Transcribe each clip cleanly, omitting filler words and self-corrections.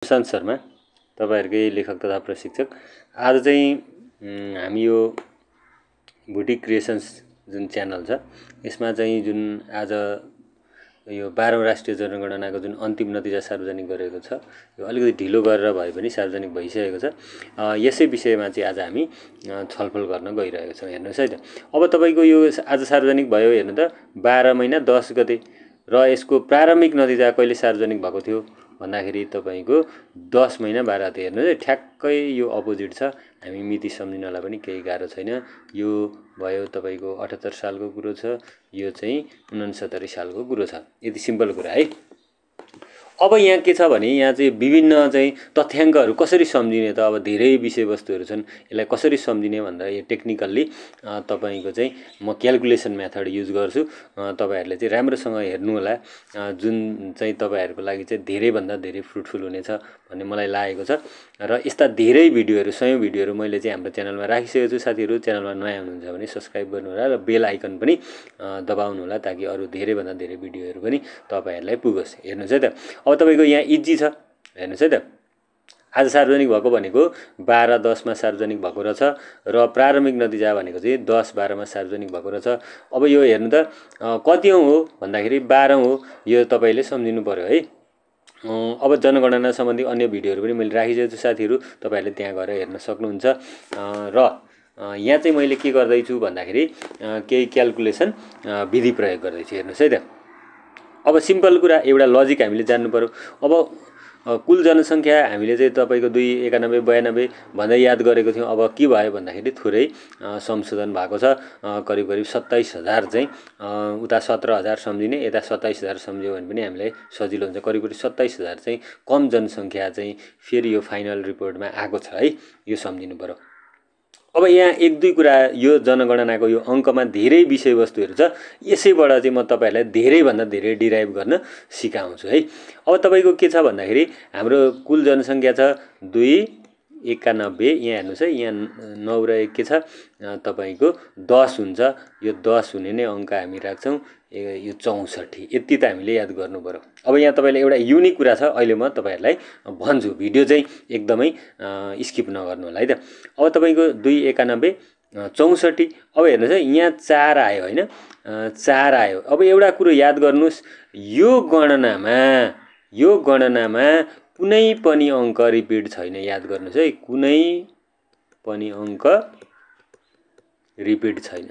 प्रशान्त शर्मा तपाईहरुकै लेखक तथा प्रशिक्षक। आज चाहिँ हामी यो भुटी क्रिएसन्स जुन च्यानल छ यसमा चाहिँ जुन आज यो 12औं राष्ट्रिय जनगणनाको जुन अन्तिम नतिजा सार्वजनिक गरेको छ यो अलिकति ढिलो गरेर भए पनि सार्वजनिक भइसकेको छ। यसै विषयमा चाहिँ आज हामी छलफल गर्न गइरहेका छौं। हेर्नुस् है त, अब तपाईको यो आज सार्वजनिक भयो हेर्नु त 12 महिना 10 गते र यसको प्रारम्भिक नतिजा कहिले सार्वजनिक भएको थियो भन्दाखेरि तपाईको 10 महिना 12 गते। हेर्नु है, ठ्याक्कै यो अपोजिट छ। हामी मिति सम्झिनलाई पनि केही गाह्रो छैन। यो भयो तपाईको 78 सालको कुरो छ, यो चाहिँ 69 सालको कुरो छ। यति सिम्पल कुरा है। अब यहाँ के छ भने यहाँ चाहिँ विभिन्न चाहिँ तथ्याङ्कहरू कसरी सम्झिने त, अब धेरै विषयवस्तुहरू छन्। यसलाई कसरी सम्झिने भन्दा यो टेक्निकल्ली तपाईको चाहिँ म क्याल्कुलेसन मेथड युज गर्छु। तपाईहरुले चाहिँ राम्रोसँग हेर्नु होला, जुन चाहिँ तपाईहरुको लागि चाहिँ धेरै भन्दा धेरै फ्रुटफुल हुनेछ भन्ने मलाई लागेको छ। र यस्ता धेरै भिडियोहरू, सयौं भिडियोहरू मैले चाहिँ हाम्रो च्यानलमा राखिसकेको छु। साथीहरु च्यानलमा नयाँ हुनुहुन्छ भने सब्स्क्राइब गर्नु होला र बेल आइकन पनि दबाउनु होला ताकि अरु धेरै भन्दा धेरै भिडियोहरू पनि तपाईहरुलाई पुगोस्। हेर्नुस् है त, अब तपाईको यहाँ इजी छ। हेर्नुस् है त, आज सार्वजनिक भएको भनेको 12-10 मा सार्वजनिक भएको रहेछ र प्रारम्भिक नतिजा भनेको चाहिँ 10-12 मा सार्वजनिक भएको रहेछ। अब यो हेर्नु त कतिऔं हो भन्दाखेरि 12औं हो। यो तपाईले सम्झिनु पर्यो है। अब जनगणना सम्बन्धी अन्य भिडियोहरू पनि मैले राखिसकेको छु साथीहरु, तपाईहरुले त्यहाँ गएर हेर्न सक्नुहुन्छ। र यहाँ चाहिँ मैले के गर्दै छु भन्दाखेरि केही क्याल्कुलेसन विधि प्रयोग गर्दै छु। हेर्नुस् है त, अब सिम्पल कुरा एउटा लजिक हामीले जान्नु पर्यो। अब कुल जनसंख्या हामीले चाहिँ तपाईको 29192 भन्दै याद गरेको थियौं। अब के भयो भन्दाखेरि थोरै संशोधन भएको छ। करिब 27000 चाहिँ उता 17000 सम्झिने, यता 27000 सम्झ्यो भने पनि हामीलाई सजिलो हुन्छ। करिब 27000 चाहिँ कम जनसंख्या चाहिँ फेरि यो फाइनल रिपोर्टमा आएको छ है, यो सम्झिनु पर्यो। अब यहाँ एक दुई कुरा यो जनगणनाको यो अंकमा धेरै विषयवस्तुहरू छ। यसैबाट चाहिँ म तपाईहरुलाई धेरै भन्दा धेरै डिराइभ गर्न सिकाउँछु है। अब तपाईको के छ भन्दाखेरि हाम्रो कुल जनसंख्या छ 291। यहाँ हेर्नुस् है, यहाँ 9 र 1 के छ तपाईको 10 हुन्छ। यो 10 हुने नै अंक हामी राख्छौं, यो 64। यति त हामीले याद गर्नु पर्यो। अब यहाँ तपाईले एउटा युनिक कुरा छ, अहिले म तपाईहरुलाई भन्छु। भिडियो चाहिँ एकदमै स्किप नगर्नु होला है त। अब तपाईको 291 64। अब हेर्नुस् है, यहाँ 4 आयो हैन, 4 आयो। अब एउटा कुरो याद गर्नुस्, यो गणनामा कुनै पनि अंक रिपिट छैन। याद गर्नुस् है, कुनै पनि अंक रिपिट छैन।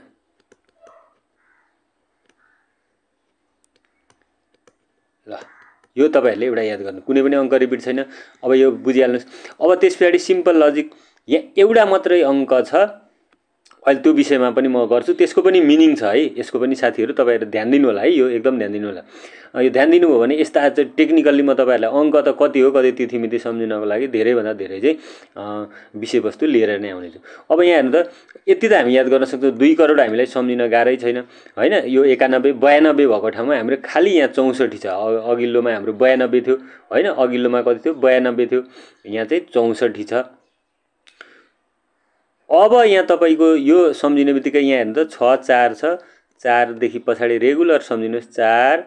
ल, यो तपाईहरुले एउटा याद गर्नु, कुनै पनि अंक रिपिट छैन। अब यो बुझिहाल्नुस्। अब त्यसपछि सिम्पल लजिक, यहाँ एउटा मात्रै अंक छ। अहिले त्यो विषयमा पनि म गर्छु, त्यसको पनि मिनिङ छ है। यसको पनि साथीहरु तपाईहरु ध्यान दिनु होला है, यो एकदम ध्यान दिनु होला। यो ध्यान दिनुभयो भने यस्ता टेक्निकल्ली म तपाईहरुलाई अंक त कति हो कति तिथिमिति सम्झिनको लागि धेरै भन्दा धेरै चाहिँ विषयवस्तु लिएर नै आउने छु। अब यहाँ हेर्नु त, यति त हामी याद गर्न सक्छौं। 2 करोड हामीलाई सम्झिन गाह्रै छैन हैन। यो 91 92 भएको ठाउँमा हाम्रो खाली यहाँ 64 छ। अघिल्लोमा हाम्रो 92 थियो हैन, अघिल्लोमा कति थियो 92 थियो, यहाँ चाहिँ 64 छ। अब यहाँ तपाईको यो सम्झिने बित्तिकै यहाँ हेर्नु त 6 4 छ। 4 देखि पछाडी रेगुलर सम्झिनुस्, 4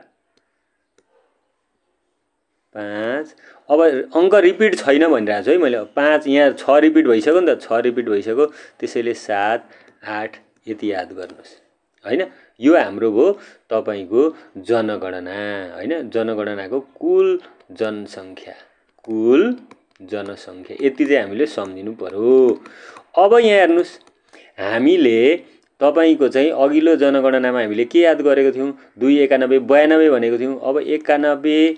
5। अब अंक रिपिट छैन भनिरहेको छु है मैले। 5 यहाँ 6 रिपिट भइसक्यो नि त, 6 रिपिट भइसक्यो। त्यसैले 7 8 यति याद गर्नुस् हैन। यो हाम्रो भो तपाईको जनगणना हैन, जनगणनाको कुल जनसंख्या यति चाहिँ हामीले सम्झिनु पर्यो। अब यहाँ हेर्नुस्, हामीले तपाईको चाहिँ अघिल्लो जनगणनामा हामीले के याद गरेको थियौं, 291 92 भनेको थियौं। अब 91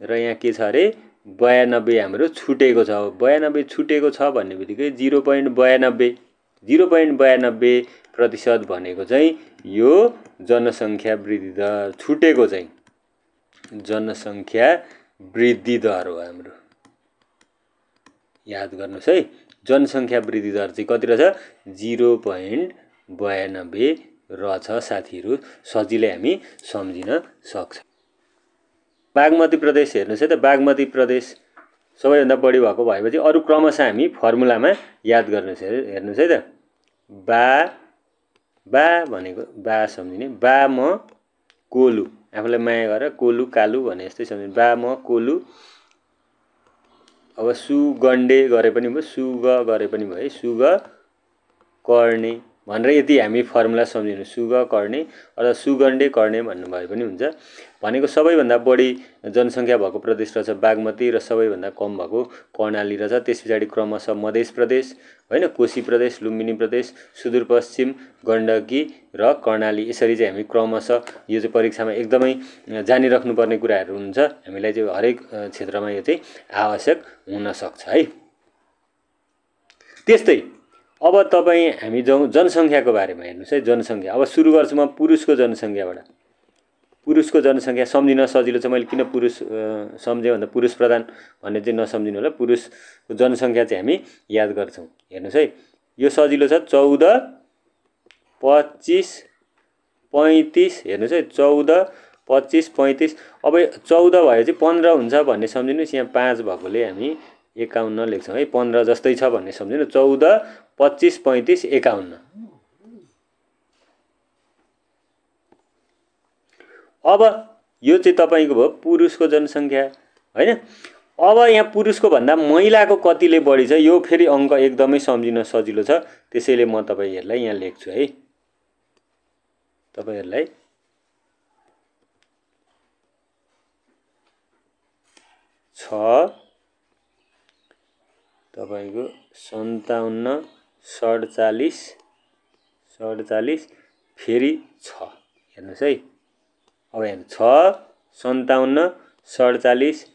र यहाँ के छ अरे 92 हाम्रो छुटेको छ। 92 छुटेको छ भन्ने बित्तिकै 0.92% भनेको चाहिँ यो जनसंख्या वृद्धि दर, छुटेको चाहिँ जनसंख्या वृद्धि दर हो हाम्रो। याद गर्नुस् है, जनसंख्या वृद्धि दर चाहिँ कति रहेछ 0.92 रहेछ साथीहरु। सजिलै हामी सम्झिन सक्छौं। बागमती प्रदेश हेर्नुस् है त, बागमती प्रदेश सबैभन्दा बढी भएको भएपछि अरु क्रमशः हामी फर्मुलामा याद गर्नुस्। हेर्नुस् है त, बा भनेको बा सम्झिने, बा म कोलु, आफूलाई माया गरेर कोलु कालु भने जस्तै सम्झिने। बा म कोलु अब सुगन्डे गरे पनि भयो, सुग गरे पनि भयो है, सुग कर्णे भनेर यति हामी फर्मुला सम्झिनु। सुग कर्णे अथवा सुगन्डे कर्णे भन्नुभयो पनि हुन्छ। भनेको सबैभन्दा बढी जनसङ्ख्या भएको प्रदेश रहेछ बागमती र सबैभन्दा कम भएको कर्णाली रहेछ। त्यस पछाडि क्रमशः मध्य प्रदेश होइन, कोशी प्रदेश, लुम्बिनी प्रदेश, सुदूरपश्चिम, गण्डकी र कर्णाली। यसरी चाहिँ हामी क्रमशः यो चाहिँ परीक्षामा एकदमै जानिराख्नुपर्ने कुराहरू हुन्छ। हामीलाई चाहिँ हरेक क्षेत्रमा यो चाहिँ आवश्यक हुन सक्छ है। त्यस्तै अब तपाईँ हामी जाउँ जनसङ्ख्याको बारेमा। हेर्नुहोस् है, जनसङ्ख्या। अब सुरु गर्छु म पुरुषको जनसङ्ख्याबाट। पुरुषको जनसङ्ख्या सम्झिन सजिलो छ। मैले किन पुरुष सम्झेँ भन्दा पुरुष प्रधान भन्ने चाहिँ नसम्झिनु होला। पुरुषको जनसङ्ख्या चाहिँ हामी याद गर्छौँ। हेर्नुहोस् है, यो सजिलो छ। 14, 25, 35। हेर्नुहोस् है, 14, 25, 35। अब 14 भयो चाहिँ 15 हुन्छ भन्ने सम्झिनुहोस्। यहाँ 5 भएकोले हामी 51 लेख्छौँ है। 15 जस्तै छ भन्ने सम्झिनु। 14, 25, 35, 51। अब यो चाहिँ तपाईँको भयो पुरुषको जनसङ्ख्या होइन। अब यहाँ पुरुषको भन्दा महिलाको कतिले बढी छ, यो फेरि अङ्क एकदमै सम्झिन सजिलो छ। त्यसैले म तपाईँहरूलाई यहाँ लेख्छु है। तपाईँहरूलाई छ तपाईँको 57, 47, 47 फेरि 6। हेर्नुहोस् है, अब यहाँ 6, 57, 47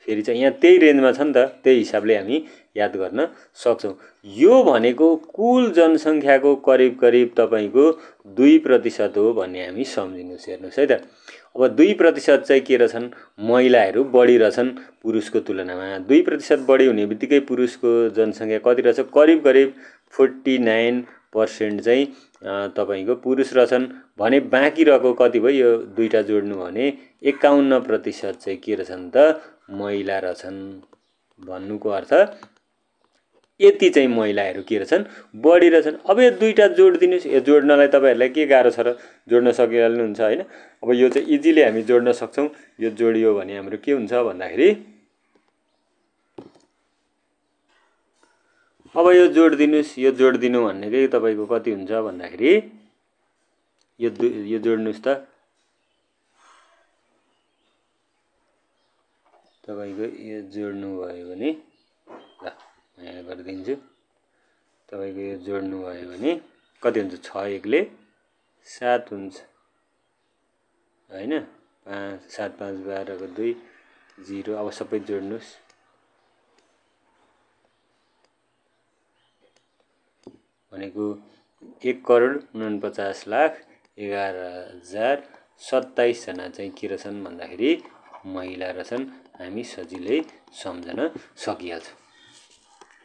फेरि चाहिँ यहाँ त्यही रेन्जमा छ नि त। त्यही हिसाबले हामी याद गर्न सक्छौँ। यो भनेको कुल जनसङ्ख्याको करिब करिब तपाईँको 2% हो भन्ने हामी सम्झिनुहोस्। हेर्नुहोस् है त। अब 2% चाहिँ के रहेछन्, महिलाहरू बढी रहेछन् पुरुषको तुलनामा। 2% बढी हुने बित्तिकै पुरुषको जनसङ्ख्या कति रहेछ, करिब करिब 49% चाहिँ तपाईँको पुरुष रहेछन् भने बाँकी रहेको कति भयो, यो दुईटा जोड्नु भने 51% चाहिँ के रहेछन् त, महिला रहेछन्। भन्नुको अर्थ यति चाहिँ महिलाहरू के रहेछन्, बढी रहेछन्। अब यो दुईटा जोडिदिनुहोस्। यो जोड्नलाई तपाईँहरूलाई के गाह्रो छ र, जोड्न सकिहाल्नुहुन्छ होइन। अब यो चाहिँ इजिली हामी जोड्न सक्छौँ। यो जोडियो भने हाम्रो के हुन्छ भन्दाखेरि, अब यो जोडिदिनुहोस्। यो जोडिदिनु भनेकै तपाईँको कति हुन्छ भन्दाखेरि, यो जोड्नुहोस् त। तपाईँको यो जोड्नु भयो भने, ल म यहाँ गरिदिन्छु। तपाईँको यो जोड्नु भयो भने कति हुन्छ, 6 एकले 7 हुन्छ होइन। 5, 7, 5, 12 को 2, 0। अब सबै जोड्नुहोस्। भनेको 1,49,11,027 जना चाहिँ के रहेछन् भन्दाखेरि महिला रहेछन्। हामी सजिलै सम्झन सकिहाल्छौँ।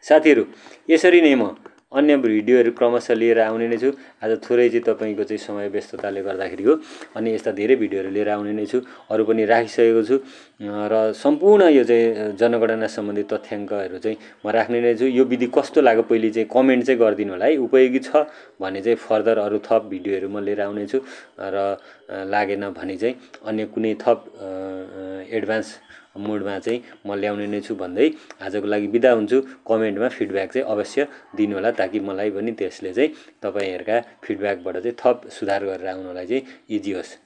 साथीहरू, यसरी नै म अन्य भिडियोहरू क्रमशः लिएर आउने नै छु। आज थोरै चाहिँ तपाईँको चाहिँ समय व्यस्तताले गर्दाखेरि हो। अनि यस्ता धेरै भिडियोहरू लिएर आउने नै छु। अरू पनि राखिसकेको छु र सम्पूर्ण यो चाहिँ जनगणना सम्बन्धी तथ्याङ्कहरू चाहिँ म राख्ने नै छु। यो विधि कस्तो लाग्यो पहिले चाहिँ कमेन्ट चाहिँ गरिदिनु होला है। उपयोगी छ भने चाहिँ फर्दर अरू थप भिडियोहरू म लिएर आउने छु र लागेन भने चाहिँ अन्य कुनै थप एडभान्स मोडमा चाहिँ म ल्याउने नै छु भन्दै आजको लागि बिदा हुन्छु। कमेन्टमा फिडब्याक चाहिँ अवश्य दिनु होला, ताकि मलाई पनि त्यसले चाहिँ तपाईँहरूका फिडब्याकबाट चाहिँ थप सुधार गरेर आउनलाई चाहिँ इजी होस्।